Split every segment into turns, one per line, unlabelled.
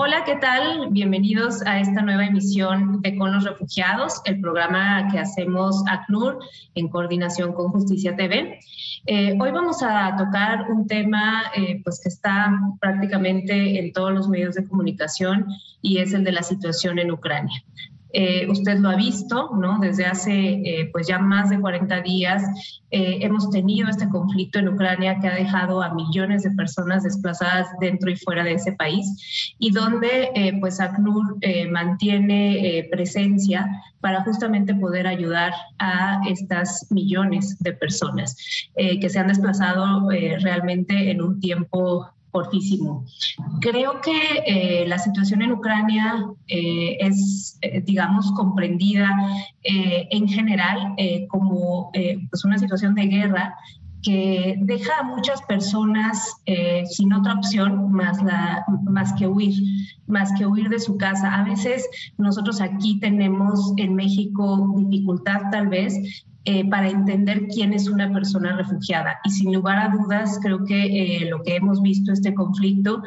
Hola, ¿qué tal? Bienvenidos a esta nueva emisión de Con los Refugiados, el programa que hacemos ACNUR en coordinación con Justicia TV. Hoy vamos a tocar un tema pues que está prácticamente en todos los medios de comunicación y es el de la situación en Ucrania. Usted lo ha visto, ¿no? Desde hace pues ya más de 40 días hemos tenido este conflicto en Ucrania que ha dejado a millones de personas desplazadas dentro y fuera de ese país y donde pues ACNUR mantiene presencia para justamente poder ayudar a estas millones de personas que se han desplazado realmente en un tiempo cortísimo. Creo que la situación en Ucrania es, digamos, comprendida en general como pues una situación de guerra que deja a muchas personas sin otra opción más que huir de su casa. A veces nosotros aquí tenemos en México dificultad tal vez para entender quién es una persona refugiada. Y sin lugar a dudas, creo que lo que hemos visto, este conflicto,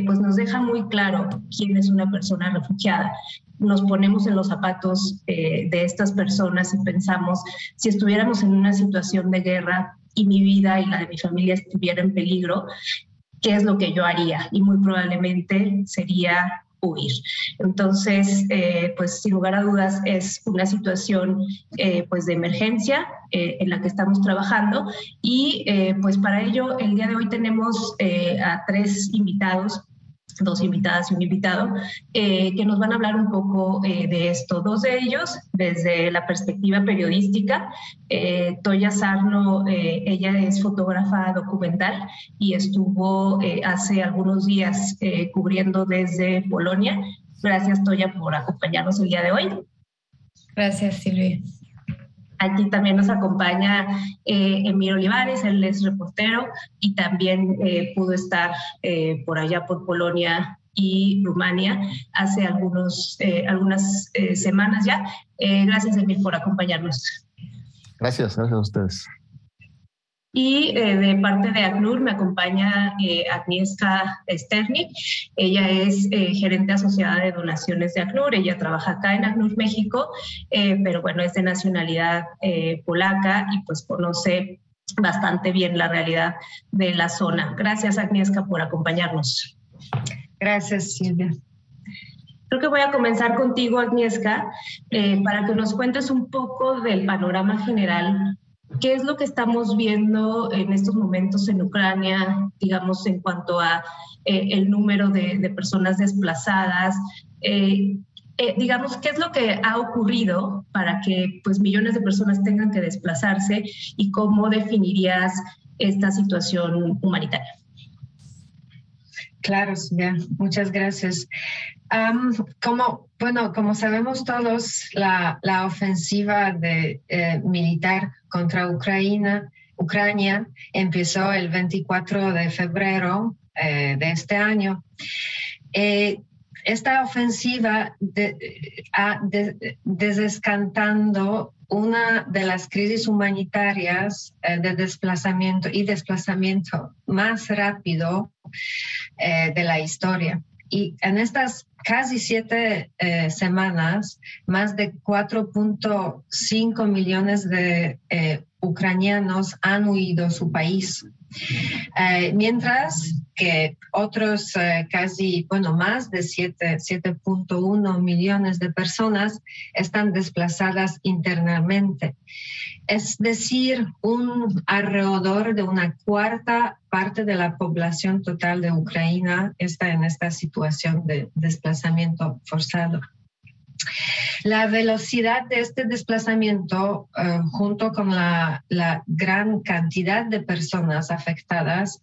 pues nos deja muy claro quién es una persona refugiada. Nos ponemos en los zapatos de estas personas y pensamos, si estuviéramos en una situación de guerra y mi vida y la de mi familia estuviera en peligro, ¿qué es lo que yo haría? Y muy probablemente sería huir. Entonces, pues sin lugar a dudas es una situación pues de emergencia en la que estamos trabajando y pues para ello el día de hoy tenemos a 3 invitados, 2 invitadas y un invitado, que nos van a hablar un poco de esto. 2 de ellos desde la perspectiva periodística. Toya Sarno, ella es fotógrafa documental y estuvo hace algunos días cubriendo desde Polonia. Gracias, Toya, por acompañarnos el día de hoy.
Gracias, Silvia.
Aquí también nos acompaña Emir Olivares, él es reportero y también pudo estar por allá por Polonia y Rumania hace algunas semanas ya. Gracias, Emir, por acompañarnos.
Gracias a ustedes.
Y de parte de ACNUR me acompaña Agnieszka Sternik. Ella es gerente asociada de donaciones de ACNUR. Ella trabaja acá en ACNUR México, pero bueno, es de nacionalidad polaca y pues conoce bastante bien la realidad de la zona. Gracias, Agnieszka, por acompañarnos.
Gracias, Silvia.
Creo que voy a comenzar contigo, Agnieszka, para que nos cuentes un poco del panorama general. ¿Qué es lo que estamos viendo en estos momentos en Ucrania, digamos, en cuanto a el número de personas desplazadas? Digamos, ¿qué es lo que ha ocurrido para que pues, millones de personas tengan que desplazarse y cómo definirías esta situación humanitaria?
Claro, Silvia, muchas gracias. Como sabemos todos, la ofensiva militar contra Ucrania empezó el 24 de febrero de este año. Esta ofensiva ha descantando una de las crisis humanitarias de desplazamiento más rápido de la historia. Y en estas casi 7 semanas, más de 4.5 millones de ucranianos han huido su país. Mientras que otros más de 7.1 millones de personas están desplazadas internamente. Es decir, alrededor de una cuarta parte de la población total de Ucrania está en esta situación de desplazamiento forzado. La velocidad de este desplazamiento, junto con la gran cantidad de personas afectadas,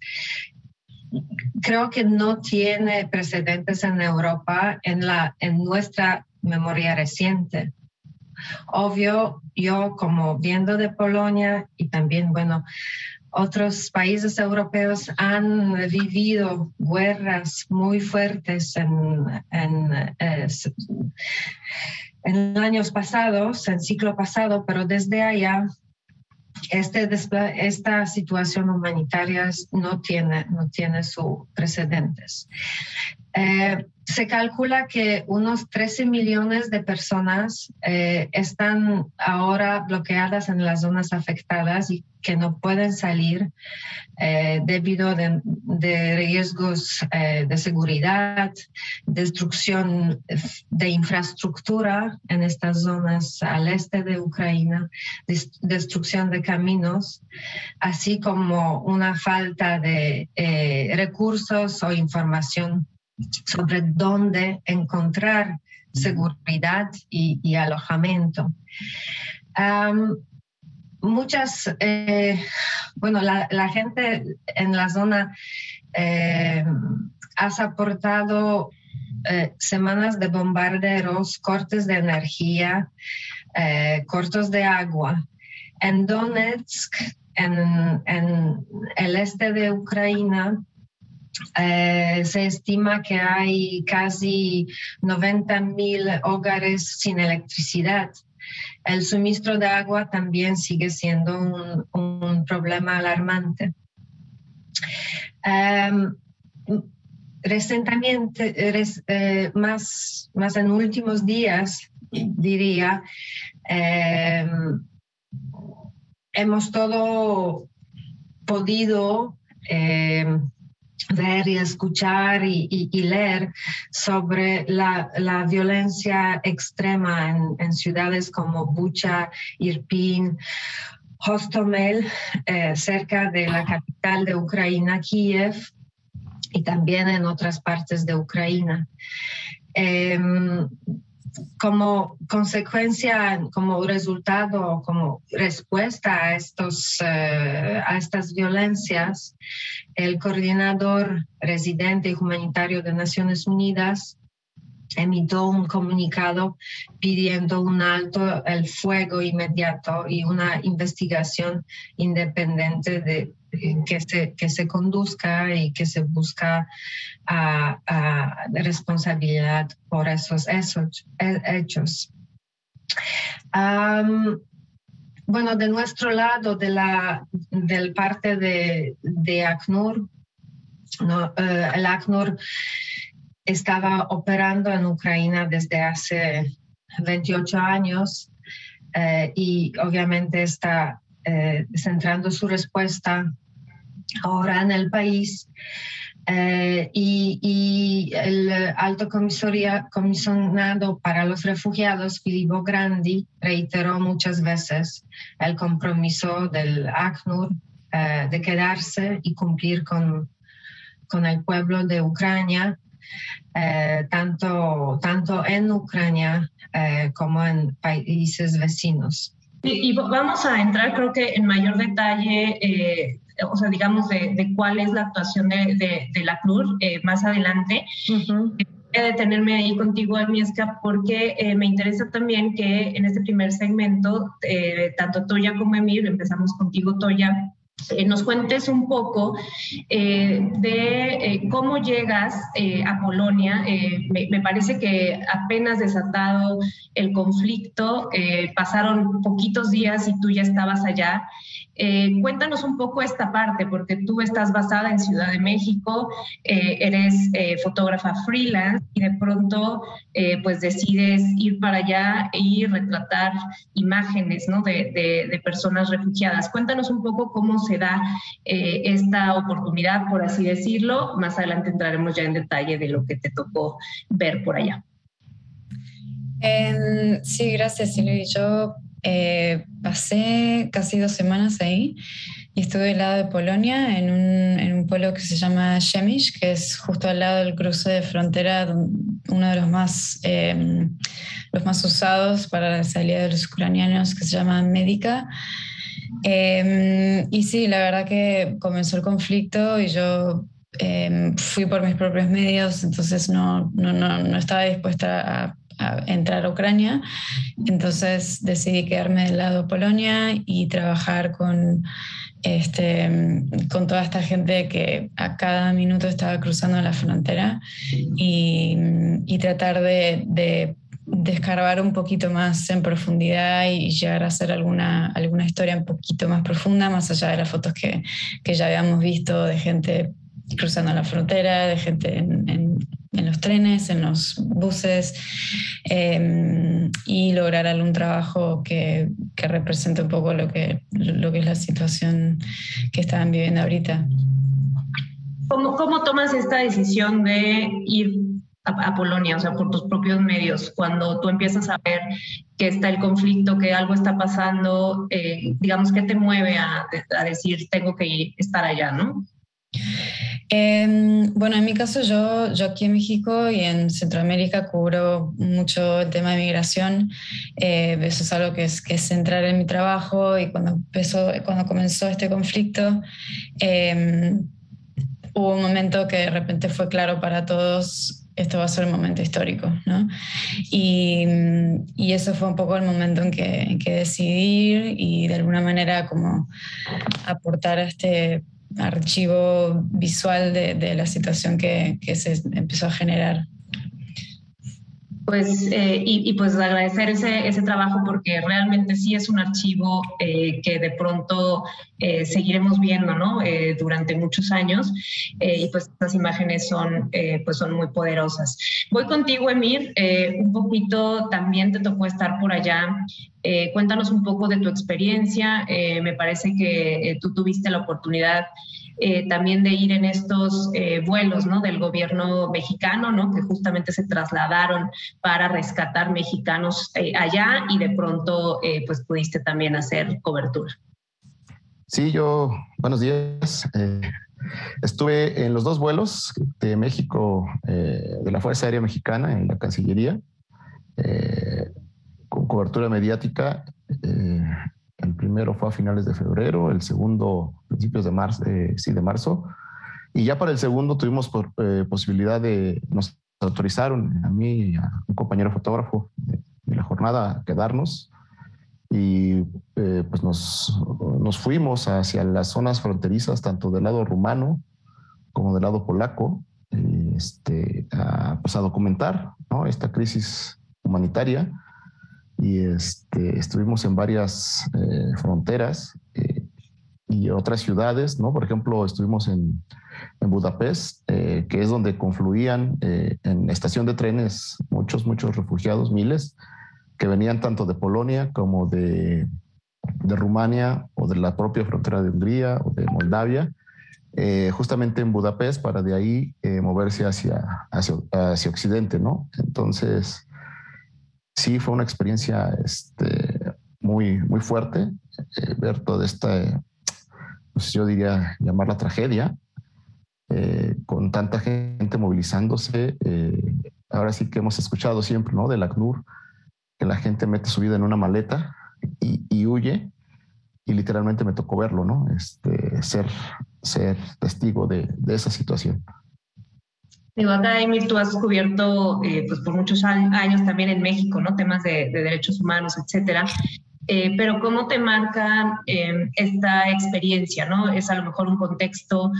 creo que no tiene precedentes en Europa en nuestra memoria reciente. Obvio, yo como viendo de Polonia y también, otros países europeos han vivido guerras muy fuertes en años pasados, en siglo pasado, pero desde allá esta situación humanitaria no tiene sus precedentes. Se calcula que unos 13 millones de personas están ahora bloqueadas en las zonas afectadas y que no pueden salir debido de riesgos de seguridad, destrucción de infraestructura en estas zonas al este de Ucrania, destrucción de caminos, así como una falta de recursos o información sobre dónde encontrar seguridad y alojamiento. La gente en la zona ha soportado semanas de bombarderos, cortes de energía, cortes de agua. En Donetsk, en el este de Ucrania, se estima que hay casi 90.000 hogares sin electricidad. El suministro de agua también sigue siendo un problema alarmante. Recientemente, más en últimos días, diría, hemos todo podido ver y escuchar y leer sobre la violencia extrema en ciudades como Bucha, Irpin, Hostomel, cerca de la capital de Ucrania, Kiev, y también en otras partes de Ucrania. Como consecuencia, como resultado, como respuesta a estas violencias, el coordinador residente y humanitario de Naciones Unidas emitió un comunicado pidiendo un alto el fuego inmediato y una investigación independiente que se conduzca y que se busca responsabilidad por esos hechos. De nuestro lado, del parte de ACNUR, el ACNUR estaba operando en Ucrania desde hace 28 años y obviamente está centrando su respuesta ahora en el país. Y el alto comisionado para los refugiados, Filippo Grandi, reiteró muchas veces el compromiso del ACNUR de quedarse y cumplir con el pueblo de Ucrania, tanto en Ucrania como en países vecinos.
Y vamos a entrar, creo que en mayor detalle, de cuál es la actuación de la ACNUR más adelante.
Uh-huh.
Voy a detenerme ahí contigo, Agnieszka, porque me interesa también que en este primer segmento, tanto Toya como Emir, empezamos contigo, Toya, nos cuentes un poco de cómo llegas a Polonia. Me parece que apenas desatado el conflicto, pasaron poquitos días y tú ya estabas allá. Cuéntanos un poco esta parte, porque tú estás basada en Ciudad de México, eres fotógrafa freelance y de pronto pues decides ir para allá y retratar imágenes, ¿no? de personas refugiadas. Cuéntanos un poco cómo se da esta oportunidad, por así decirlo. Más adelante entraremos ya en detalle de lo que te tocó ver por allá.
Sí, gracias, Silvi. Yo pasé casi 2 semanas ahí y estuve del lado de Polonia en un pueblo que se llama Przemyśl, que es justo al lado del cruce de frontera, uno de los más usados para la salida de los ucranianos, que se llama Medica. Y sí, la verdad que comenzó el conflicto y yo fui por mis propios medios, entonces no estaba dispuesta a entrar a Ucrania. Entonces decidí quedarme del lado de Polonia y trabajar con toda esta gente que a cada minuto estaba cruzando la frontera y tratar de escarbar un poquito más en profundidad y llegar a hacer alguna historia un poquito más profunda, más allá de las fotos que ya habíamos visto de gente cruzando la frontera, de gente en los trenes, en los buses, y lograr algún trabajo que represente un poco lo que es la situación que estaban viviendo ahorita.
¿Cómo tomas esta decisión de ir a Polonia, o sea, por tus propios medios, cuando tú empiezas a ver que está el conflicto, que algo está pasando, digamos, ¿qué te mueve a decir tengo que estar allá, no?
Bueno, en mi caso yo aquí en México y en Centroamérica cubro mucho el tema de migración. Eso es algo que es central en mi trabajo, y cuando comenzó este conflicto, hubo un momento que de repente fue claro para todos: esto va a ser un momento histórico, ¿no? Y eso fue un poco el momento en que decidí ir y de alguna manera como aportar a este archivo visual de la situación que se empezó a generar.
Pues, pues agradecer ese trabajo, porque realmente sí es un archivo que de pronto seguiremos viendo, ¿no? Durante muchos años, y pues estas imágenes son muy poderosas. Voy contigo, Emir. Un poquito también te tocó estar por allá. Cuéntanos un poco de tu experiencia. Me parece que tú tuviste la oportunidad también de ir en estos vuelos, ¿no? Del gobierno mexicano, ¿no? Que justamente se trasladaron para rescatar mexicanos allá, y de pronto pues pudiste también hacer cobertura.
Sí, buenos días. Estuve en los dos vuelos de México, de la Fuerza Aérea Mexicana en la Cancillería, con cobertura mediática. El primero fue a finales de febrero, el segundo principios de marzo. Y ya para el segundo tuvimos posibilidad nos autorizaron a mí y a un compañero fotógrafo de la jornada a quedarnos, y pues nos fuimos hacia las zonas fronterizas, tanto del lado rumano como del lado polaco, pues a documentar, ¿no?, esta crisis humanitaria. Y estuvimos en varias fronteras y otras ciudades, ¿no? Por ejemplo, estuvimos en Budapest, que es donde confluían en la estación de trenes muchos refugiados, miles, que venían tanto de Polonia como de Rumania, o de la propia frontera de Hungría o de Moldavia, justamente en Budapest, para de ahí moverse hacia Occidente, ¿no? Entonces, sí, fue una experiencia muy fuerte, ver toda esta, pues yo diría, llamarla tragedia, con tanta gente movilizándose. Ahora sí que hemos escuchado siempre, ¿no?, del ACNUR, que la gente mete su vida en una maleta y huye, y literalmente me tocó verlo, ¿no? Ser testigo de esa situación.
Digo, acá, Emir, tú has cubierto pues por muchos años también en México, ¿no? Temas de derechos humanos, etcétera. Pero ¿cómo te marca esta experiencia, ¿no? Es a lo mejor un contexto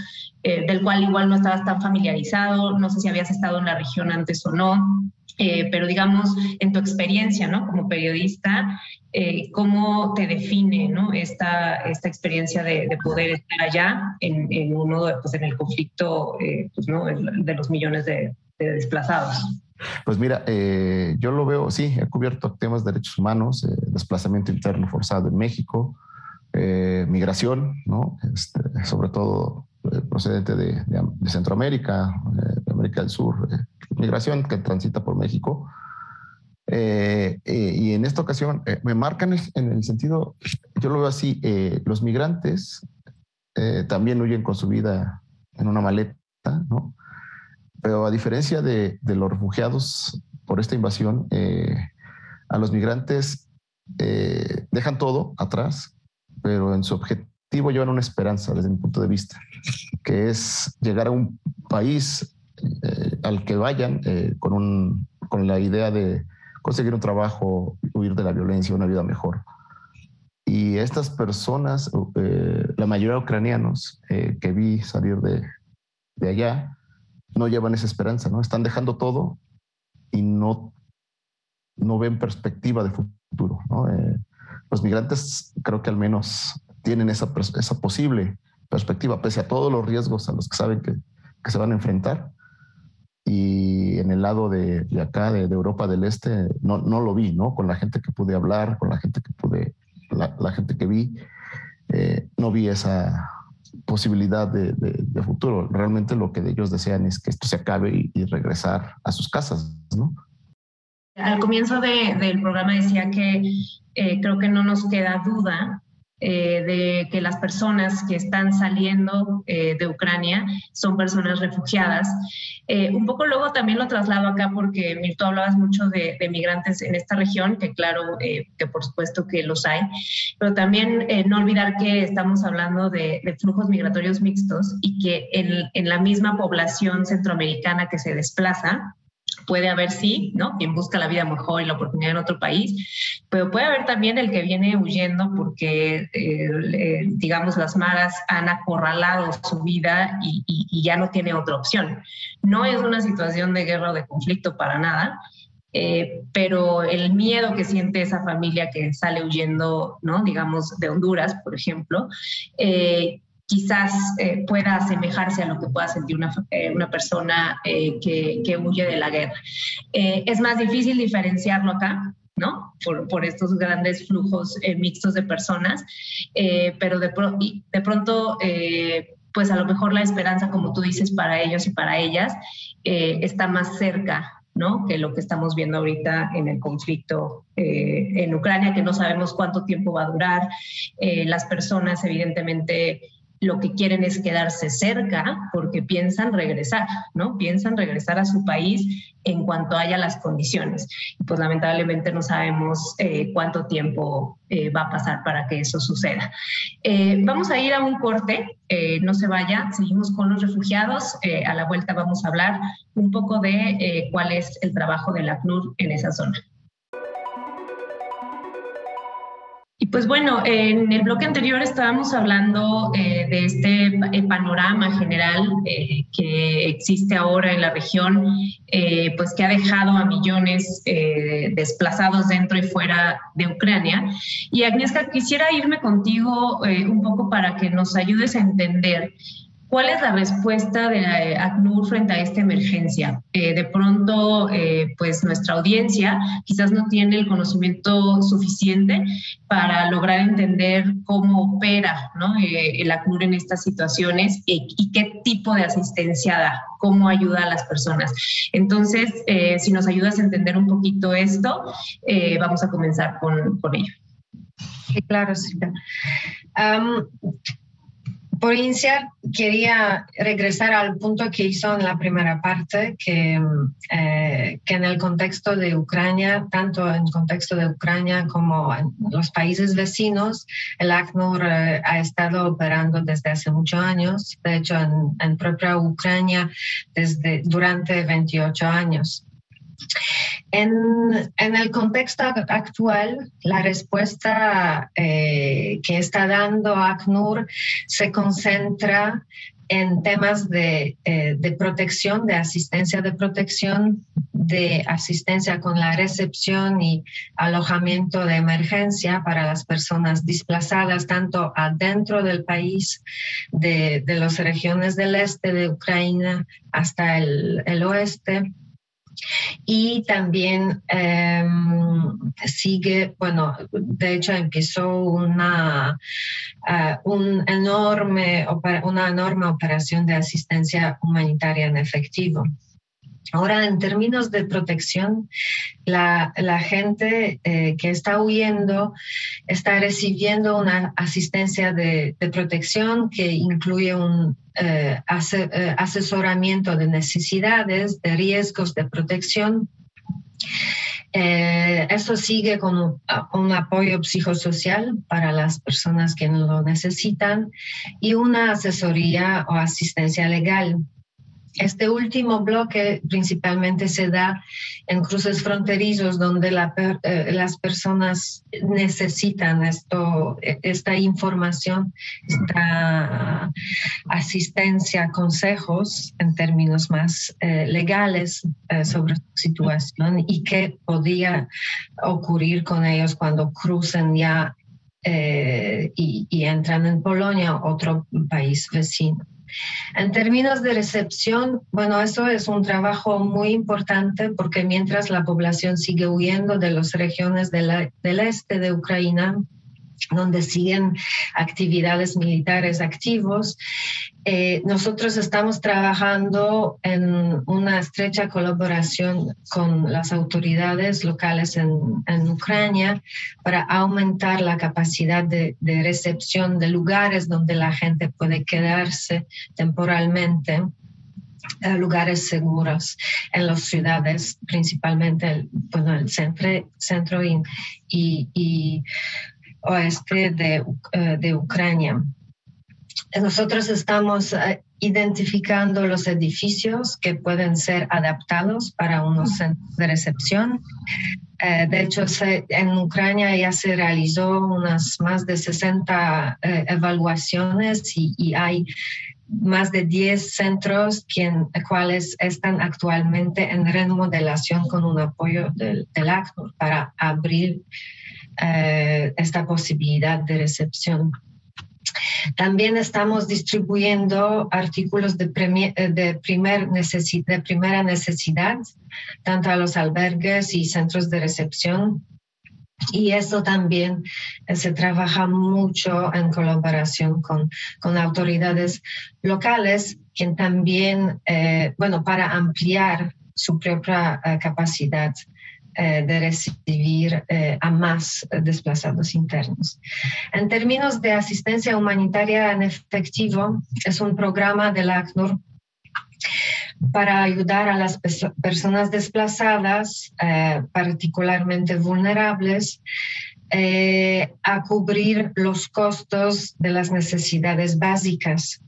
del cual igual no estabas tan familiarizado, no sé si habías estado en la región antes o no, pero digamos, en tu experiencia, ¿no?, como periodista, ¿cómo te define, ¿no?, esta experiencia de poder estar allá en el conflicto, pues, ¿no?, de los millones de desplazados?
Pues mira, yo lo veo, sí, he cubierto temas de derechos humanos, desplazamiento interno forzado en México, migración, ¿no?, sobre todo procedente de Centroamérica, de América del Sur, migración que transita por México. Y en esta ocasión me marcan en el sentido, yo lo veo así, los migrantes también huyen con su vida en una maleta, ¿no? Pero a diferencia de los refugiados por esta invasión, a los migrantes dejan todo atrás, pero en su objetivo llevan una esperanza, desde mi punto de vista, que es llegar a un país al que vayan con la idea de conseguir un trabajo, huir de la violencia, una vida mejor. Y estas personas, la mayoría ucranianos que vi salir de allá, no llevan esa esperanza, ¿no? Están dejando todo y no ven perspectiva de futuro, ¿no? Los migrantes creo que al menos tienen esa posible perspectiva, pese a todos los riesgos a los que saben que se van a enfrentar. Y y en el lado de acá, de Europa del Este, no lo vi, ¿no? Con la gente que pude hablar, con la gente que la gente que vi, no vi esa posibilidad de futuro. Realmente lo que ellos desean es que esto se acabe y regresar a sus casas, ¿no?
Al comienzo del programa decía que creo que no nos queda duda de que las personas que están saliendo de Ucrania son personas refugiadas. Un poco luego también lo traslado acá porque, Mirto, hablabas mucho de migrantes en esta región, que claro, que por supuesto que los hay, pero también no olvidar que estamos hablando de flujos migratorios mixtos y que en la misma población centroamericana que se desplaza, puede haber, sí, ¿no?, quien busca la vida mejor y la oportunidad en otro país, pero puede haber también el que viene huyendo porque, digamos, las maras han acorralado su vida y ya no tiene otra opción. No es una situación de guerra o de conflicto para nada, pero el miedo que siente esa familia que sale huyendo, ¿no?, digamos, de Honduras, por ejemplo, quizás pueda asemejarse a lo que pueda sentir una persona que huye de la guerra. Es más difícil diferenciarlo acá, ¿no?, por estos grandes flujos mixtos de personas, pero de pronto, pues a lo mejor la esperanza, como tú dices, para ellos y para ellas, está más cerca, ¿no?, que lo que estamos viendo ahorita en el conflicto en Ucrania, que no sabemos cuánto tiempo va a durar. Las personas, evidentemente, lo que quieren es quedarse cerca porque piensan regresar, ¿no? Piensan regresar a su país en cuanto haya las condiciones. Y pues lamentablemente no sabemos cuánto tiempo va a pasar para que eso suceda. Vamos a ir a un corte, no se vaya, seguimos con los refugiados. A la vuelta vamos a hablar un poco de cuál es el trabajo del ACNUR en esa zona. Y pues bueno, en el bloque anterior estábamos hablando de este panorama general que existe ahora en la región, pues que ha dejado a millones desplazados dentro y fuera de Ucrania. Y Agnieszka, quisiera irme contigo un poco para que nos ayudes a entender ¿cuál es la respuesta de ACNUR frente a esta emergencia? De pronto, pues nuestra audiencia quizás no tiene el conocimiento suficiente para lograr entender cómo opera, ¿no?, el ACNUR en estas situaciones y qué tipo de asistencia da, cómo ayuda a las personas. Entonces, si nos ayudas a entender un poquito esto, vamos a comenzar con ello.
Sí, claro, Silvia. Por iniciar, quería regresar al punto que hizo en la primera parte, que en el contexto de Ucrania, tanto en el contexto de Ucrania como en los países vecinos, el ACNUR ha estado operando desde hace muchos años, de hecho en propia Ucrania durante 28 años. En el contexto actual, la respuesta que está dando ACNUR se concentra en temas de protección, de asistencia con la recepción y alojamiento de emergencia para las personas desplazadas tanto adentro del país, de las regiones del este de Ucrania hasta el oeste. Y también sigue, bueno, de hecho empezó una enorme operación de asistencia humanitaria en efectivo. Ahora, en términos de protección, la gente que está huyendo está recibiendo una asistencia de protección que incluye un asesoramiento de necesidades, de riesgos de protección. Eso sigue con un apoyo psicosocial para las personas que lo necesitan y una asesoría o asistencia legal. Este último bloque principalmente se da en cruces fronterizos donde las personas necesitan esta información, esta asistencia, consejos en términos más legales sobre su situación y qué podría ocurrir con ellos cuando crucen ya y entran en Polonia, otro país vecino. En términos de recepción, bueno, eso es un trabajo muy importante porque mientras la población sigue huyendo de las regiones del este de Ucrania, donde siguen actividades militares activos, nosotros estamos trabajando en una estrecha colaboración con las autoridades locales en Ucrania para aumentar la capacidad de recepción de lugares donde la gente puede quedarse temporalmente, lugares seguros en las ciudades, principalmente el centro y oeste de Ucrania. Nosotros estamos identificando los edificios que pueden ser adaptados para unos centros de recepción. De hecho, en Ucrania ya se realizó unas más de 60 evaluaciones y hay más de 10 centros cuales están actualmente en remodelación con un apoyo del ACNUR para abrir esta posibilidad de recepción. También estamos distribuyendo artículos de primera necesidad, tanto a los albergues y centros de recepción. Y eso también se trabaja mucho en colaboración con autoridades locales, quien también, para ampliar su propia capacidad de recibir a más desplazados internos. En términos de asistencia humanitaria en efectivo, es un programa del ACNUR para ayudar a las personas desplazadas, particularmente vulnerables, a cubrir los costos de las necesidades básicas,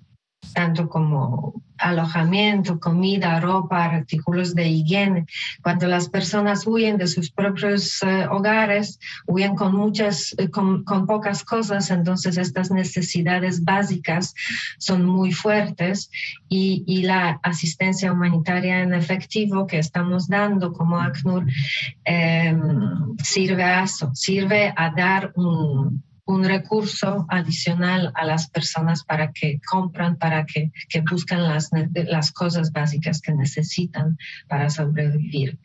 tanto como alojamiento, comida, ropa, artículos de higiene. Cuando las personas huyen de sus propios hogares, huyen con pocas cosas, entonces estas necesidades básicas son muy fuertes y la asistencia humanitaria en efectivo que estamos dando como ACNUR sirve a eso, sirve a dar un recurso adicional a las personas para que compran, para que buscan las cosas básicas que necesitan para sobrevivir.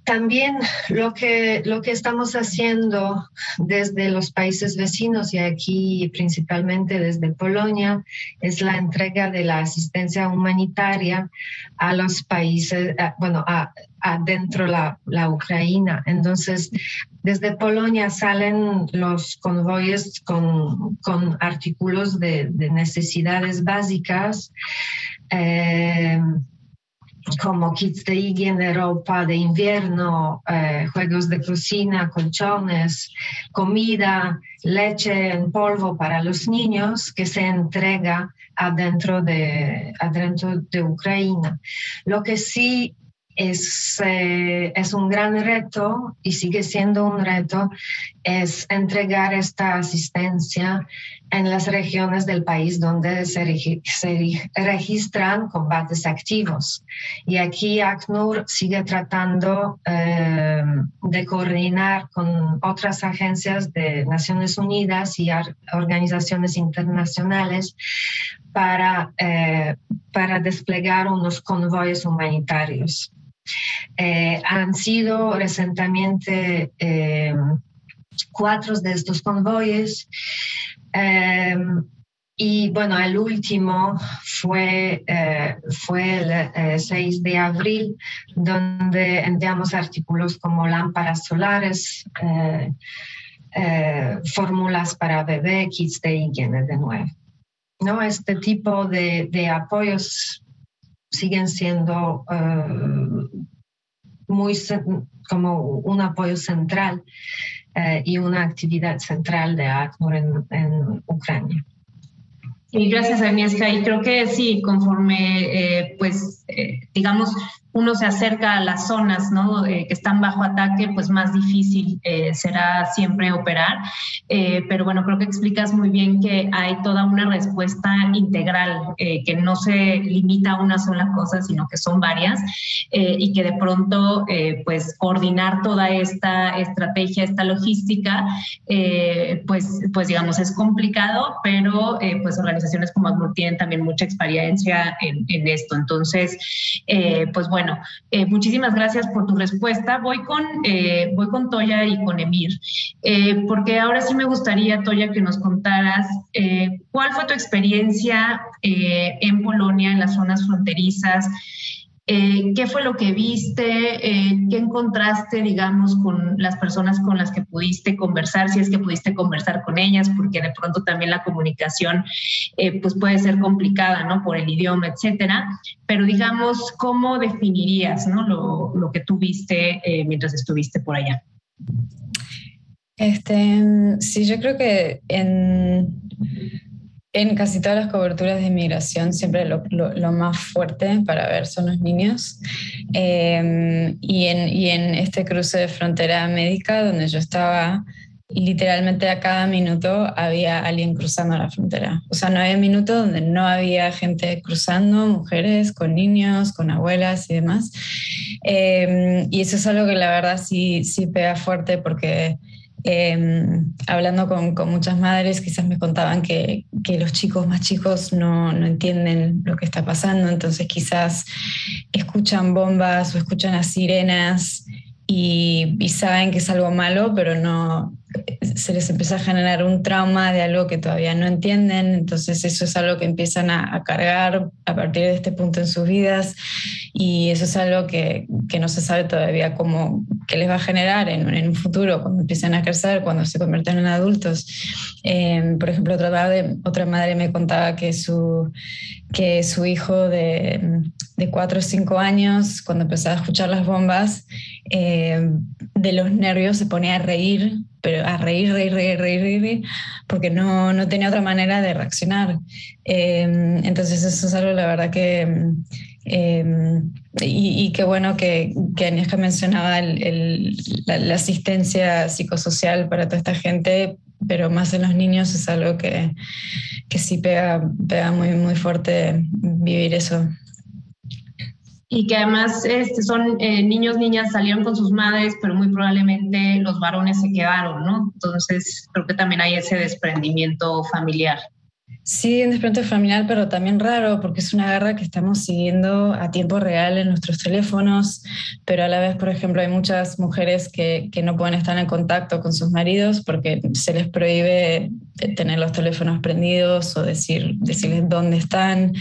También lo que estamos haciendo desde los países vecinos y aquí principalmente desde Polonia es la entrega de la asistencia humanitaria a los países, adentro la Ucrania. Entonces, desde Polonia salen los convoyes con artículos de necesidades básicas, como kits de higiene, ropa de invierno, juegos de cocina, colchones, comida, leche en polvo para los niños que se entrega adentro de Ucrania. Lo que sí es un gran reto y sigue siendo un reto es entregar esta asistencia en las regiones del país donde se registran combates activos. Y aquí ACNUR sigue tratando de coordinar con otras agencias de Naciones Unidas y organizaciones internacionales para desplegar unos convoyes humanitarios. Han sido recientemente 4 de estos convoyes y bueno, el último fue el 6 de abril, donde enviamos artículos como lámparas solares, fórmulas para bebé, kits de higiene de nuevo. ¿No? Este tipo de apoyos siguen siendo como un apoyo central y una actividad central de ACNUR en Ucrania.
Sí, gracias, Agnieszka. Y creo que sí, conforme, digamos, uno se acerca a las zonas, ¿no? Que están bajo ataque, pues más difícil será siempre operar. Pero bueno, creo que explicas muy bien que hay toda una respuesta integral, que no se limita a una sola cosa, sino que son varias, y que de pronto pues coordinar toda esta estrategia, esta logística, pues digamos es complicado, pero pues organizaciones como ACNUR tienen también mucha experiencia en esto. Entonces, pues bueno, muchísimas gracias por tu respuesta. Voy con Toya y con Emir, porque ahora sí me gustaría, Toya, que nos contaras cuál fue tu experiencia en Polonia, en las zonas fronterizas. ¿Qué fue lo que viste? ¿Qué encontraste, digamos, con las personas con las que pudiste conversar, si es que pudiste conversar con ellas? Porque de pronto también la comunicación pues puede ser complicada, ¿no? Por el idioma, etcétera. Pero digamos, ¿cómo definirías, ¿no? lo que tú viste mientras estuviste por allá?
Sí, yo creo que en casi todas las coberturas de inmigración siempre lo más fuerte para ver son los niños. Y en este cruce de frontera médica donde yo estaba, literalmente a cada minuto había alguien cruzando la frontera. O sea, no había minuto donde no había gente cruzando, mujeres con niños, con abuelas y demás. Y eso es algo que la verdad sí pega fuerte porque hablando con muchas madres, quizás me contaban que los chicos más chicos no entienden lo que está pasando, entonces quizás escuchan bombas o escuchan las sirenas y saben que es algo malo, pero no se les empieza a generar un trauma de algo que todavía no entienden, entonces eso es algo que empiezan a cargar a partir de este punto en sus vidas, y eso es algo que no se sabe todavía qué les va a generar en un futuro, cuando empiecen a crecer, cuando se convierten en adultos. Por ejemplo, otra madre me contaba que su hijo de 4 o 5 años, cuando empezaba a escuchar las bombas, de los nervios se ponía a reír, pero a reír, porque no tenía otra manera de reaccionar. Entonces eso es algo, la verdad, que... y qué bueno que Agnieszka mencionaba la asistencia psicosocial para toda esta gente, pero más en los niños es algo que sí pega muy, muy fuerte vivir eso.
Y que además son niños, niñas, salieron con sus madres, pero muy probablemente los varones se quedaron, ¿no? Entonces creo que también hay ese desprendimiento familiar.
Sí, un desprendimiento familiar, pero también raro, porque es una guerra que estamos siguiendo a tiempo real en nuestros teléfonos, pero a la vez, por ejemplo, hay muchas mujeres que no pueden estar en contacto con sus maridos porque se les prohíbe tener los teléfonos prendidos o decirles dónde están.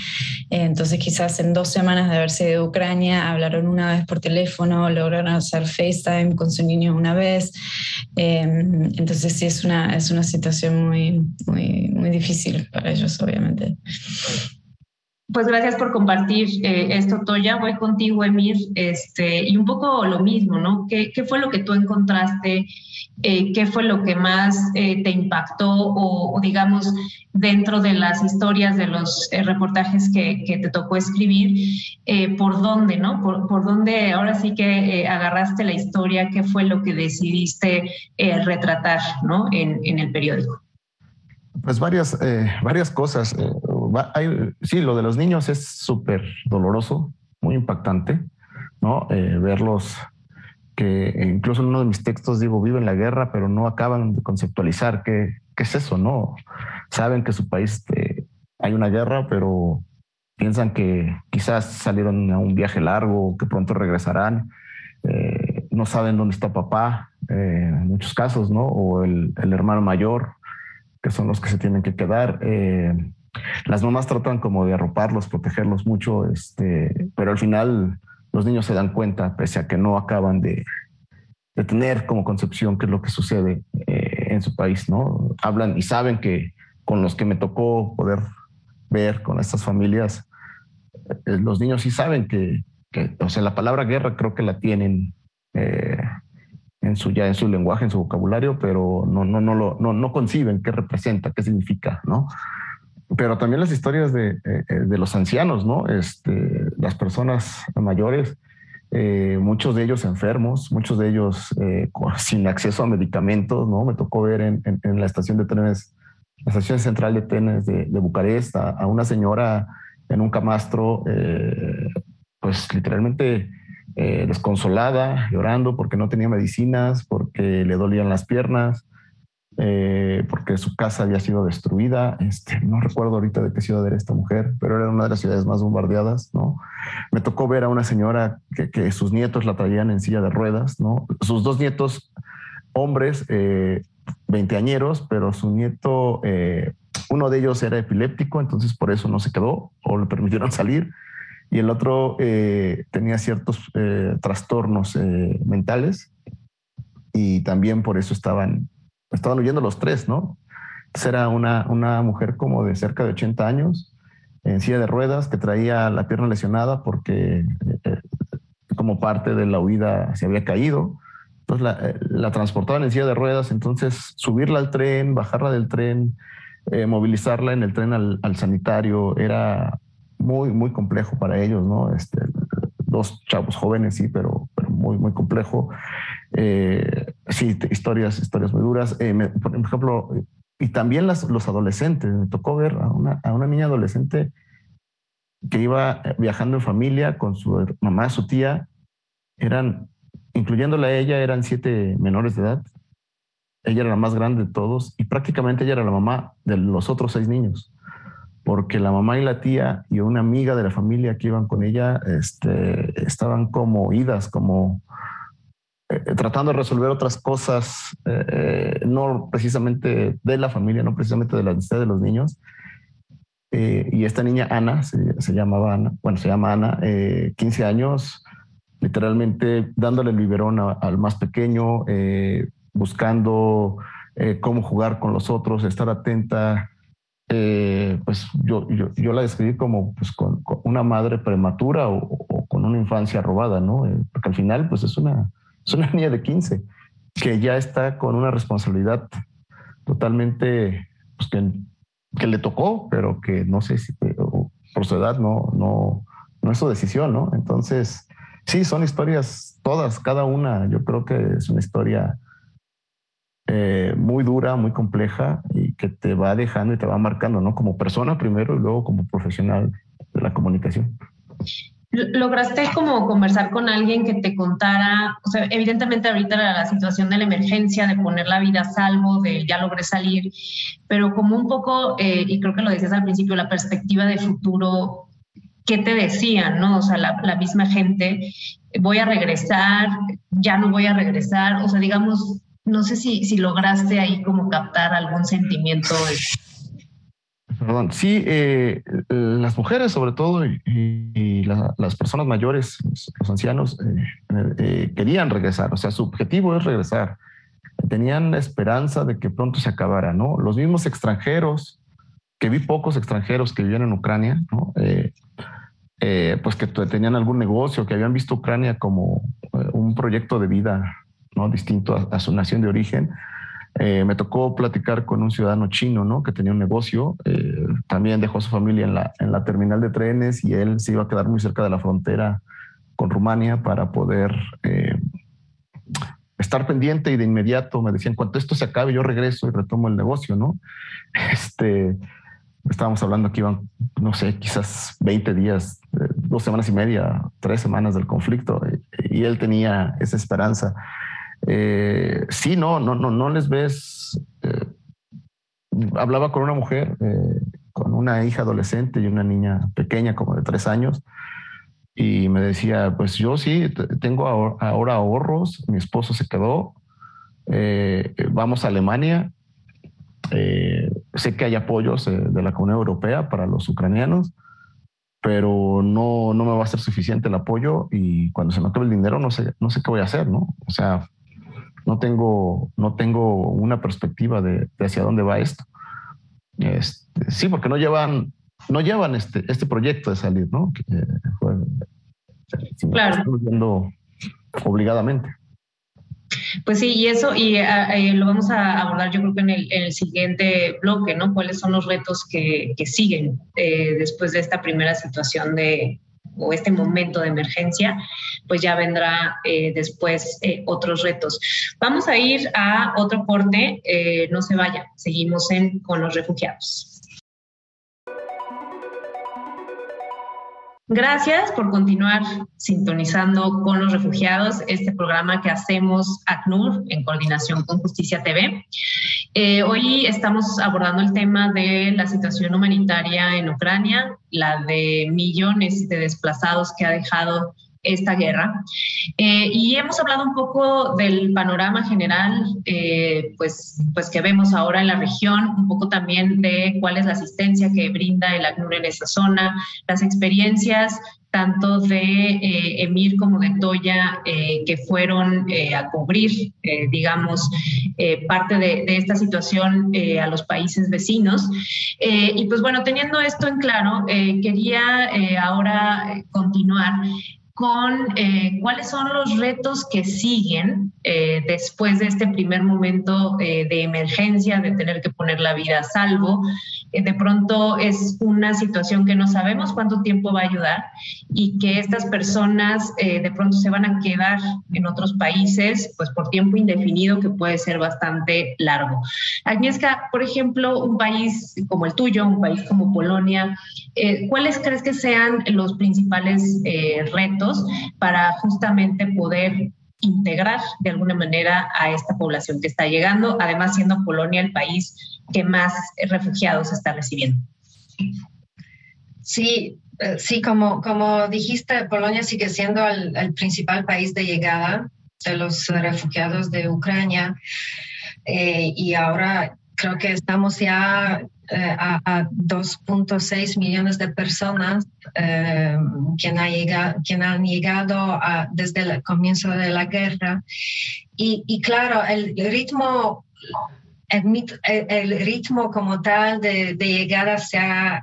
Entonces quizás en 2 semanas de haberse ido de Ucrania hablaron una vez por teléfono, lograron hacer FaceTime con su niño una vez. Entonces sí, es una situación muy, muy, muy difícil para ellos, obviamente.
Pues gracias por compartir esto, Toya. Voy contigo, Emir, y un poco lo mismo, ¿no? ¿Qué fue lo que tú encontraste? ¿Qué fue lo que más te impactó o digamos, dentro de las historias de los reportajes que te tocó escribir, por dónde, ¿no? Por dónde ahora sí que agarraste la historia, qué fue lo que decidiste retratar, ¿no? En el periódico.
Pues varias cosas. Sí, lo de los niños es súper doloroso, muy impactante, ¿no? Verlos, que incluso en uno de mis textos digo, viven la guerra, pero no acaban de conceptualizar qué es eso, ¿no? Saben que su país hay una guerra, pero piensan que quizás salieron a un viaje largo, que pronto regresarán. No saben dónde está papá, en muchos casos, ¿no? O el hermano mayor, que son los que se tienen que quedar. Las mamás tratan como de arroparlos, protegerlos mucho, pero al final los niños se dan cuenta, pese a que no acaban de tener como concepción qué es lo que sucede en su país, ¿no? Hablan y saben que con los que me tocó poder ver con estas familias, los niños sí saben que o sea, la palabra guerra creo que la tienen en su lenguaje, en su vocabulario, pero no conciben qué representa, qué significa, ¿no? Pero también las historias de los ancianos, ¿no? Las personas mayores muchos de ellos enfermos, muchos de ellos sin acceso a medicamentos, ¿no? Me tocó ver en la estación de trenes, la estación central de trenes de Bucarest, a una señora en un camastro, pues literalmente desconsolada, llorando porque no tenía medicinas, porque le dolían las piernas, porque su casa había sido destruida. No recuerdo ahorita de qué ciudad era esta mujer, pero era una de las ciudades más bombardeadas, ¿no? Me tocó ver a una señora que sus nietos la traían en silla de ruedas, ¿no? Sus dos nietos hombres, veinteañeros, pero su nieto, uno de ellos era epiléptico, entonces por eso no se quedó o le permitieron salir, y el otro tenía ciertos trastornos mentales, y también por eso estaban huyendo los tres, ¿no? Entonces era una mujer como de cerca de 80 años, en silla de ruedas, que traía la pierna lesionada porque como parte de la huida se había caído. Entonces la transportaban en silla de ruedas, entonces subirla al tren, bajarla del tren, movilizarla en el tren al sanitario, era muy, muy complejo para ellos, ¿no? Dos chavos jóvenes, sí, pero muy, muy complejo. Sí, historias muy duras. Por ejemplo, y también los adolescentes. Me tocó ver a una niña adolescente que iba viajando en familia con su mamá, su tía. Incluyéndola a ella, eran 7 menores de edad. Ella era la más grande de todos y prácticamente ella era la mamá de los otros 6 niños, porque la mamá y la tía y una amiga de la familia que iban con ella estaban como idas, como tratando de resolver otras cosas, no precisamente de la familia, no precisamente de la necesidad de los niños. Y esta niña, Ana, se llama Ana, 15 años, literalmente dándole el biberón al más pequeño, buscando cómo jugar con los otros, estar atenta. Pues yo la describí como pues, con una madre prematura o con una infancia robada, ¿no? Porque al final pues es una niña de 15 que ya está con una responsabilidad totalmente pues, que le tocó, pero que no sé si por su edad no es su decisión, ¿no? Entonces, sí, son historias todas, cada una. Yo creo que es una historia muy dura, muy compleja y que te va dejando y te va marcando, ¿no? Como persona primero y luego como profesional de la comunicación.
¿Lograste como conversar con alguien que te contara, o sea, evidentemente ahorita la situación de la emergencia, de poner la vida a salvo, de ya logré salir, pero como un poco, y creo que lo decías al principio, la perspectiva de futuro, ¿qué te decían, no? O sea, la misma gente, voy a regresar, ya no voy a regresar, o sea, digamos, no sé si lograste ahí como captar algún sentimiento.
Perdón, sí, las mujeres sobre todo y las personas mayores, los ancianos, querían regresar, o sea, su objetivo es regresar. Tenían la esperanza de que pronto se acabara, ¿no? Los mismos extranjeros, que vi pocos extranjeros que vivían en Ucrania, ¿no? Pues que tenían algún negocio, que habían visto Ucrania como un proyecto de vida, ¿no? Distinto a su nación de origen. Me tocó platicar con un ciudadano chino, ¿no? Que tenía un negocio, también dejó a su familia en la terminal de trenes y él se iba a quedar muy cerca de la frontera con Rumania para poder estar pendiente, y de inmediato me decían, cuando esto se acabe yo regreso y retomo el negocio, ¿no? Estábamos hablando que iban, no sé, quizás 20 días, 2 semanas y media, 3 semanas del conflicto, y él tenía esa esperanza. Sí, no les ves. Hablaba con una mujer, con una hija adolescente y una niña pequeña como de 3 años, y me decía, pues yo sí, tengo ahora ahorros, mi esposo se quedó, vamos a Alemania, sé que hay apoyos de la Comunidad Europea para los ucranianos, pero no me va a ser suficiente el apoyo, y cuando se me acabe el dinero no sé qué voy a hacer, ¿no? O sea, no tengo una perspectiva de hacia dónde va esto. Sí, porque no llevan este proyecto de salir, ¿no?
Claro.
Estamos yendo obligadamente.
Pues sí, y eso, y lo vamos a abordar yo creo que en el siguiente bloque, ¿no? ¿Cuáles son los retos que siguen después de esta primera situación de o este momento de emergencia, pues ya vendrá después otros retos. Vamos a ir a otro corte, no se vayan, seguimos con los refugiados. Gracias por continuar sintonizando con los refugiados, este programa que hacemos ACNUR en coordinación con Justicia TV. Hoy estamos abordando el tema de la situación humanitaria en Ucrania, la de millones de desplazados que ha dejado esta guerra. Y hemos hablado un poco del panorama general pues que vemos ahora en la región, un poco también de cuál es la asistencia que brinda el ACNUR en esa zona, las experiencias tanto de Emir como de Toya, que fueron a cubrir, digamos, parte de esta situación a los países vecinos. Y pues bueno, teniendo esto en claro, quería ahora continuar con cuáles son los retos que siguen después de este primer momento de emergencia, de tener que poner la vida a salvo. De pronto es una situación que no sabemos cuánto tiempo va a ayudar y que estas personas de pronto se van a quedar en otros países pues por tiempo indefinido, que puede ser bastante largo. Agnieszka, por ejemplo, un país como el tuyo, un país como Polonia, ¿cuáles crees que sean los principales retos para justamente poder integrar de alguna manera a esta población que está llegando, además siendo Polonia el país que más refugiados está recibiendo?
Sí, como dijiste, Polonia sigue siendo el principal país de llegada de los refugiados de Ucrania, y ahora creo que estamos ya a 2.6 millones de personas que han llegado desde el comienzo de la guerra. Y claro, el ritmo como tal de llegada se ha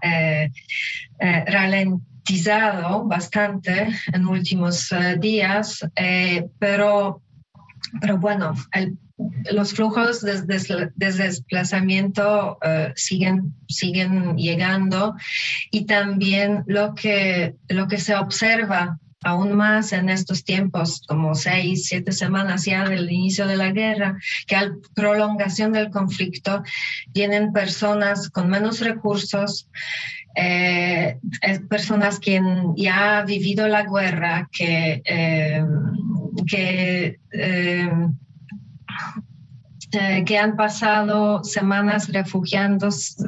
ralentizado bastante en últimos días, pero bueno, los flujos de desplazamiento siguen llegando, y también lo que se observa aún más en estos tiempos, como 6-7 semanas ya del inicio de la guerra, que al prolongación del conflicto vienen personas con menos recursos, personas que ya han vivido la guerra, que han pasado semanas refugiándose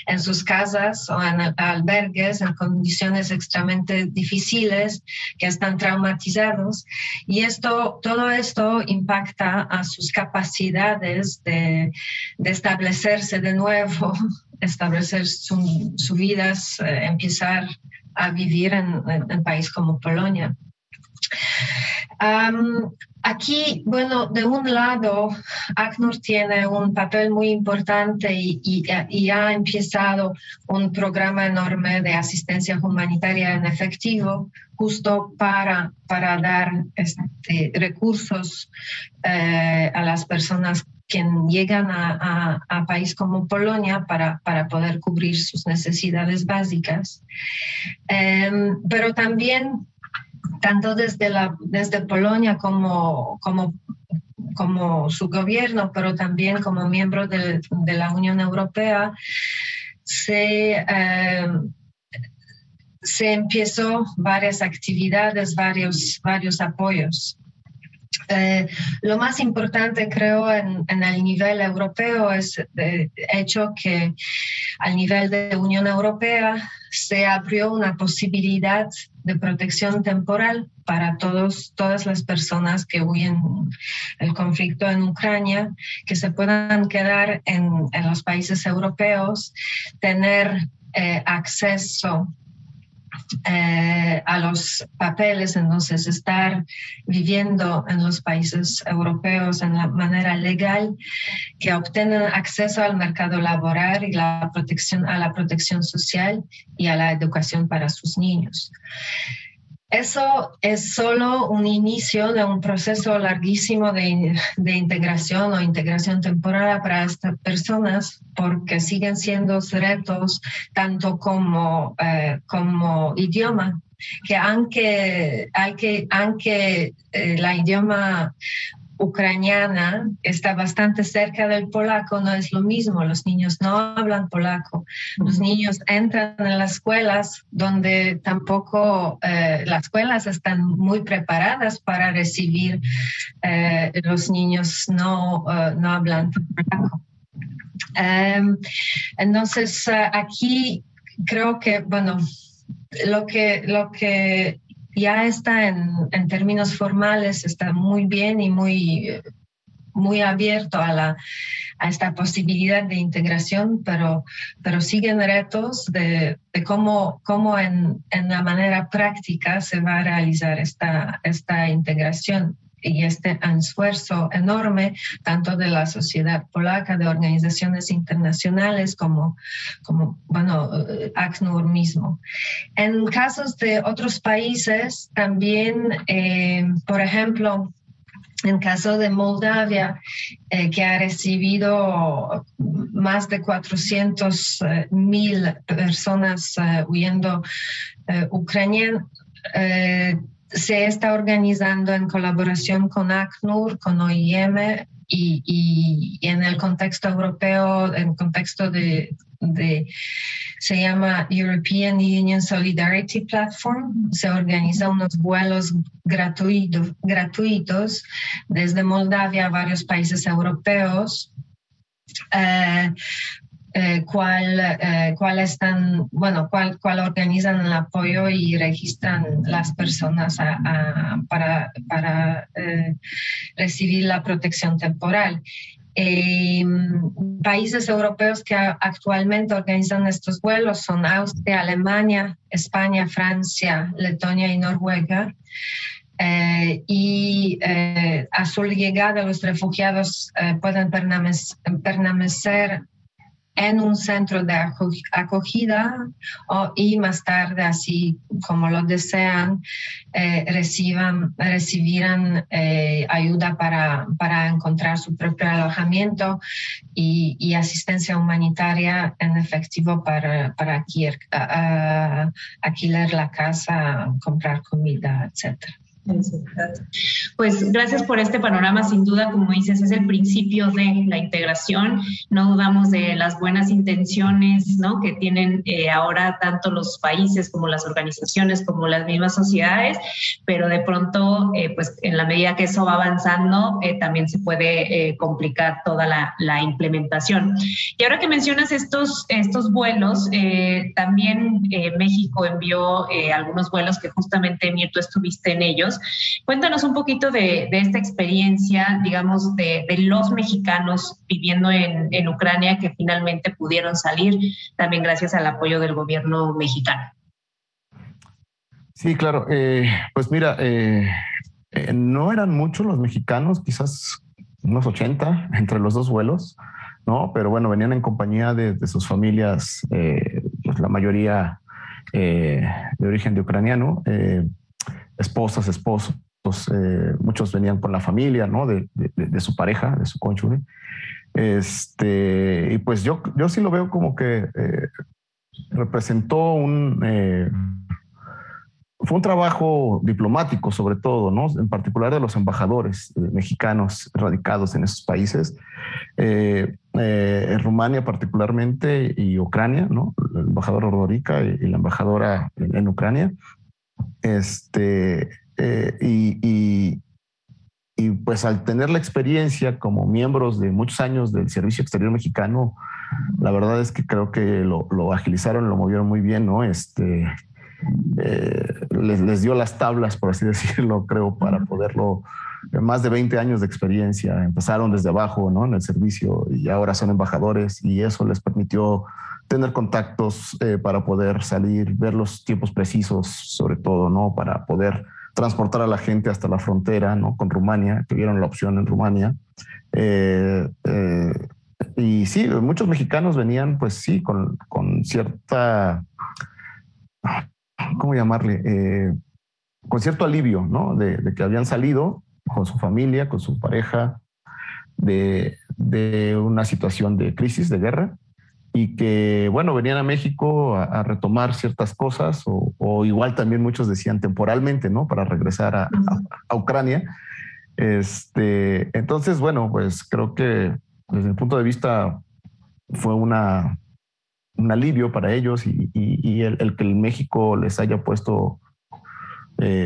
en sus casas o en albergues en condiciones extremadamente difíciles, que están traumatizados, y todo esto impacta a sus capacidades de establecerse de nuevo, establecer sus vidas, empezar a vivir en un país como Polonia. Aquí, bueno, de un lado, ACNUR tiene un papel muy importante y ha empezado un programa enorme de asistencia humanitaria en efectivo, justo para dar recursos a las personas que llegan a país como Polonia para poder cubrir sus necesidades básicas. Pero también, tanto desde Polonia como su gobierno, pero también como miembro de la Unión Europea, se empezó varias actividades, varios apoyos. Lo más importante, creo, en el nivel europeo es el hecho que al nivel de Unión Europea se abrió una posibilidad de protección temporal para todas las personas que huyen del conflicto en Ucrania, que se puedan quedar en los países europeos, tener acceso a los papeles, entonces estar viviendo en los países europeos en la manera legal, que obtengan acceso al mercado laboral y a la protección social y a la educación para sus niños. Eso es solo un inicio de un proceso larguísimo de integración o integración temporal para estas personas, porque siguen siendo retos tanto como idioma, que aunque la idioma ucraniana está bastante cerca del polaco, no es lo mismo. Los niños no hablan polaco. Los niños entran en las escuelas donde tampoco las escuelas están muy preparadas para recibir los niños no hablan polaco. Entonces, aquí creo que, bueno, lo que ya está en términos formales, está muy bien y muy abierto a esta posibilidad de integración, pero siguen retos de cómo en la manera práctica se va a realizar esta integración. Y este esfuerzo enorme, tanto de la sociedad polaca, de organizaciones internacionales, como bueno, ACNUR mismo. En casos de otros países, también, por ejemplo, en caso de Moldavia, que ha recibido más de 400,000 personas huyendo ucranianas, se está organizando en colaboración con ACNUR, con OIM y en el contexto europeo, en contexto se llama European Union Solidarity Platform. Se organizan unos vuelos gratuitos desde Moldavia a varios países europeos, cual organizan el apoyo y registran las personas para recibir la protección temporal. Países europeos que actualmente organizan estos vuelos son Austria, Alemania, España, Francia, Letonia y Noruega. A su llegada los refugiados pueden permanecer en un centro de acogida y más tarde, así como lo desean, recibirán ayuda para encontrar su propio alojamiento y asistencia humanitaria en efectivo para alquilar la casa, comprar comida, etc.
Pues gracias por este panorama. Sin duda, como dices, es el principio de la integración. No dudamos de las buenas intenciones, ¿no?, que tienen ahora tanto los países como las organizaciones como las mismas sociedades, pero de pronto, pues en la medida que eso va avanzando, también se puede complicar toda la implementación. Y ahora que mencionas estos vuelos, también México envió algunos vuelos que justamente, Mir, tú estuviste en ellos. Cuéntanos un poquito de esta experiencia, digamos, de los mexicanos viviendo en Ucrania que finalmente pudieron salir, también gracias al apoyo del gobierno mexicano.
Sí, claro. Pues mira, no eran muchos los mexicanos, quizás unos 80 entre los dos vuelos, ¿no? Pero bueno, venían en compañía de sus familias, pues la mayoría de origen de ucraniano. Esposas, esposos, muchos venían con la familia, ¿no?, de su pareja, de su cónyuge. Y pues yo sí lo veo como que representó fue un trabajo diplomático, sobre todo, ¿no?, en particular de los embajadores mexicanos radicados en esos países, Rumania particularmente y Ucrania, ¿no?, el embajador Ordorica y la embajadora en Ucrania. Y pues al tener la experiencia como miembros de muchos años del Servicio Exterior Mexicano, la verdad es que creo que lo agilizaron, lo movieron muy bien, ¿no? Les dio las tablas, por así decirlo, creo, para poderlo. Más de 20 años de experiencia, empezaron desde abajo, ¿no?, en el servicio, y ahora son embajadores, y eso les permitió tener contactos para poder salir, ver los tiempos precisos, sobre todo, ¿no?, para poder transportar a la gente hasta la frontera, ¿no?, con Rumania, que vieron la opción en Rumania. Y sí, muchos mexicanos venían, pues sí, con cierta, ¿cómo llamarle? con cierto alivio, ¿no? De que habían salido con su familia, con su pareja, de una situación de crisis, de guerra, y que, bueno, venían a México a retomar ciertas cosas, o igual también muchos decían temporalmente, ¿no? Para regresar a Ucrania. Entonces, bueno, pues creo que desde mi punto de vista fue un alivio para ellos, y el que México les haya puesto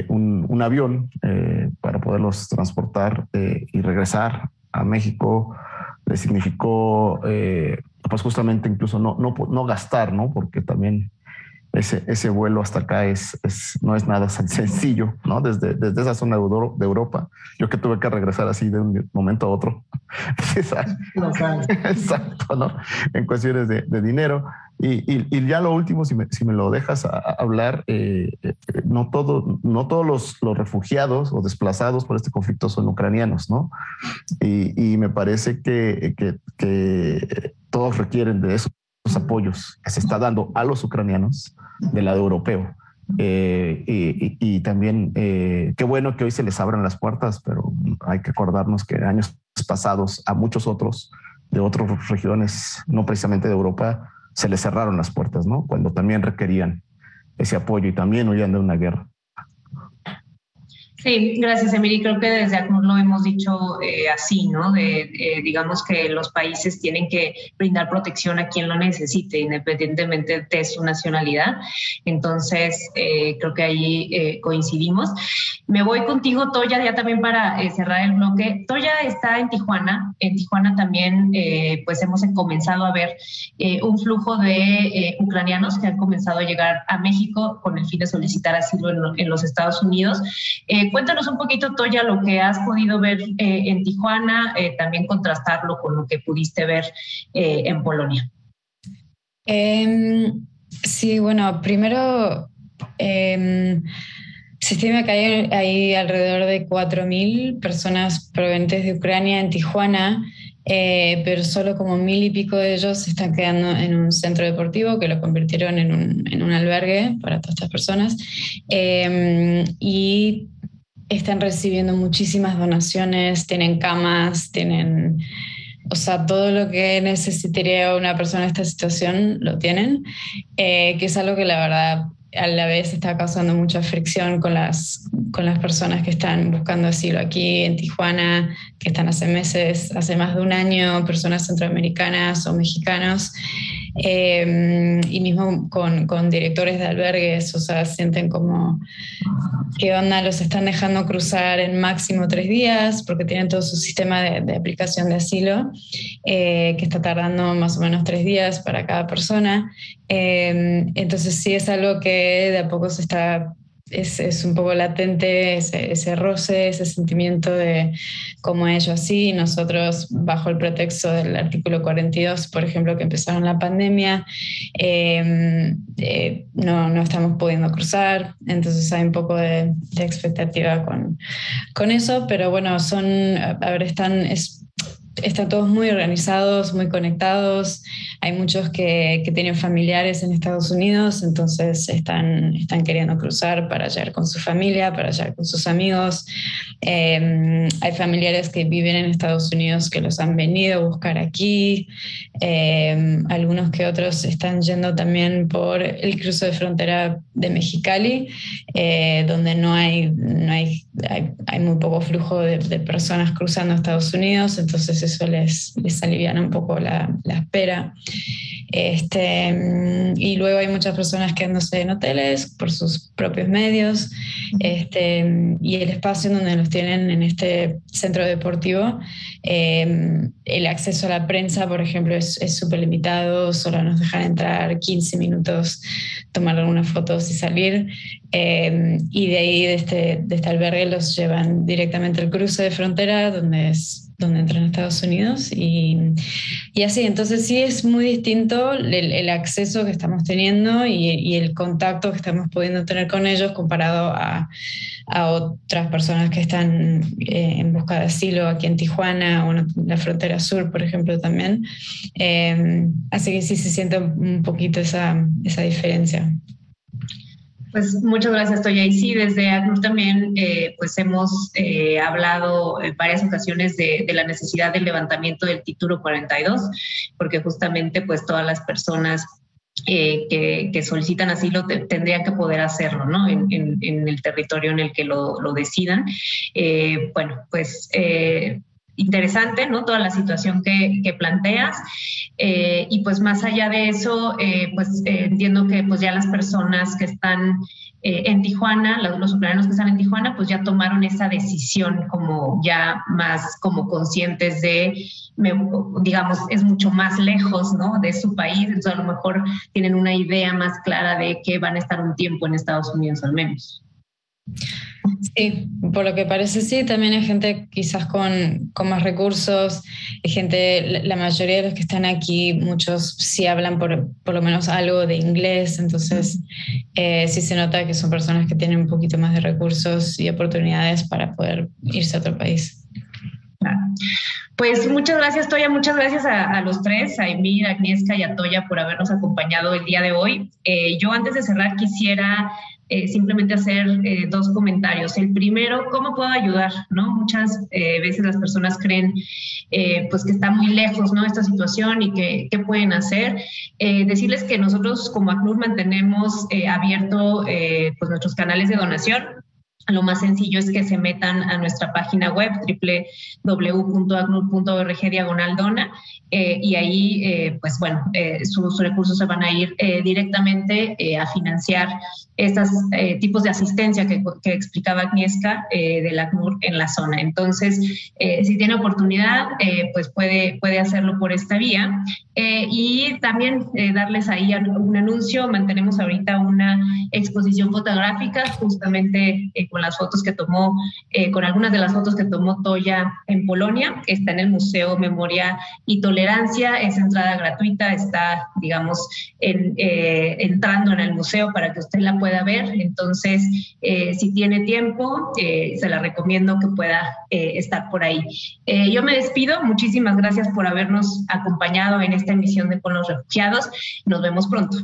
un avión para poderlos transportar y regresar a México les significó pues justamente incluso no gastar, ¿no? Porque también ese vuelo hasta acá no es nada sencillo, ¿no? Desde esa zona de Europa, yo que tuve que regresar así de un momento a otro. Exacto, ¿no? En cuestiones de dinero. Y ya lo último, si me lo dejas hablar, no todos los refugiados o desplazados por este conflicto son ucranianos, ¿no? Y me parece que todos requieren de esos apoyos que se está dando a los ucranianos del lado europeo. Y también qué bueno que hoy se les abran las puertas, pero hay que acordarnos que años pasados a muchos otros de otras regiones, no precisamente de Europa, se les cerraron las puertas, ¿no? Cuando también requerían ese apoyo y también huían de una guerra.
Sí, gracias, Emily. Creo que desde ACNUR lo hemos dicho así, ¿no? Digamos que los países tienen que brindar protección a quien lo necesite, independientemente de su nacionalidad. Entonces, creo que ahí coincidimos. Me voy contigo, Toya, ya también para cerrar el bloque. Toya está en Tijuana. En Tijuana también, pues hemos comenzado a ver un flujo de ucranianos que han comenzado a llegar a México con el fin de solicitar asilo en los Estados Unidos. Cuéntanos un poquito, Toya, lo que has podido ver en Tijuana, también contrastarlo con lo que pudiste ver en Polonia.
Sí, bueno, primero se estima que hay alrededor de 4.000 personas provenientes de Ucrania en Tijuana, pero solo como 1.000 y pico de ellos se están quedando en un centro deportivo que lo convirtieron en un albergue para todas estas personas. Y están recibiendo muchísimas donaciones, tienen camas, tienen, o sea, todo lo que necesitaría una persona en esta situación lo tienen, que es algo que la verdad a la vez está causando mucha fricción con las personas que están buscando asilo aquí en Tijuana, que están hace meses, hace más de un año, personas centroamericanas o mexicanos, y mismo con directores de albergues, o sea, sienten como, ¿qué onda? Los están dejando cruzar en máximo 3 días porque tienen todo su sistema de aplicación de asilo, que está tardando más o menos 3 días para cada persona. Entonces sí es algo que de a poco es un poco latente ese roce, ese sentimiento de cómo ellos así, nosotros bajo el pretexto del artículo 42, por ejemplo, que empezaron la pandemia, no estamos pudiendo cruzar, entonces hay un poco de expectativa con eso, pero bueno, están todos muy organizados, muy conectados. Hay muchos que tienen familiares en Estados Unidos, entonces están queriendo cruzar para llegar con su familia, para llegar con sus amigos. Hay familiares que viven en Estados Unidos que los han venido a buscar aquí. Algunos que otros están yendo también por el cruce de frontera de Mexicali, donde hay muy poco flujo de personas cruzando a Estados Unidos, entonces eso les aliviana un poco la espera. Y luego hay muchas personas quedándose en hoteles por sus propios medios, y el espacio en donde los tienen en este centro deportivo, el acceso a la prensa, por ejemplo, es súper limitado, solo nos dejan entrar 15 minutos, tomar algunas fotos y salir, y de ahí de este albergue los llevan directamente al cruce de frontera donde entran a Estados Unidos y así. Entonces sí es muy distinto el acceso que estamos teniendo y el contacto que estamos pudiendo tener con ellos comparado a otras personas que están en busca de asilo aquí en Tijuana o en la frontera sur, por ejemplo, también. Así que sí se siente un poquito esa diferencia.
Pues muchas gracias, Toya. Y sí, desde ACNUR también pues hemos hablado en varias ocasiones de la necesidad del levantamiento del título 42, porque justamente pues todas las personas que solicitan asilo tendrían que poder hacerlo, ¿no? En el territorio en el que lo decidan. Bueno, pues interesante, ¿no? Toda la situación que planteas. Y pues más allá de eso, pues entiendo que pues ya las personas que están en Tijuana, los ucranianos que están en Tijuana, pues ya tomaron esa decisión como ya más como conscientes de, digamos, es mucho más lejos, ¿no? De su país, entonces a lo mejor tienen una idea más clara de que van a estar un tiempo en Estados Unidos al menos.
Sí, por lo que parece sí, también hay gente quizás con más recursos, hay gente, la mayoría de los que están aquí, muchos sí hablan por lo menos algo de inglés, entonces sí se nota que son personas que tienen un poquito más de recursos y oportunidades para poder irse a otro país.
Claro. Pues muchas gracias, Toya, muchas gracias a los tres, a Emir, a Agnieszka y a Toya por habernos acompañado el día de hoy. Yo antes de cerrar quisiera simplemente hacer dos comentarios. El primero, ¿cómo puedo ayudar? ¿No? Muchas veces las personas creen pues que está muy lejos, ¿no? Esta situación y qué pueden hacer. Decirles que nosotros como ACNUR mantenemos abierto pues nuestros canales de donación. Lo más sencillo es que se metan a nuestra página web www.acnur.org/dona y ahí, pues bueno, sus recursos se van a ir directamente a financiar estos tipos de asistencia que explicaba Agnieszka del ACNUR en la zona. Entonces, si tiene oportunidad, pues puede hacerlo por esta vía. Y también darles ahí un anuncio. Mantenemos ahorita una exposición fotográfica justamente con las fotos que tomó, con algunas de las fotos que tomó Toya en Polonia. Está en el Museo Memoria y Tolerancia, es entrada gratuita, está, digamos, entrando en el museo para que usted la pueda ver. Entonces, si tiene tiempo, se la recomiendo que pueda estar por ahí. Yo me despido, muchísimas gracias por habernos acompañado en esta emisión de Con los Refugiados. Nos vemos pronto.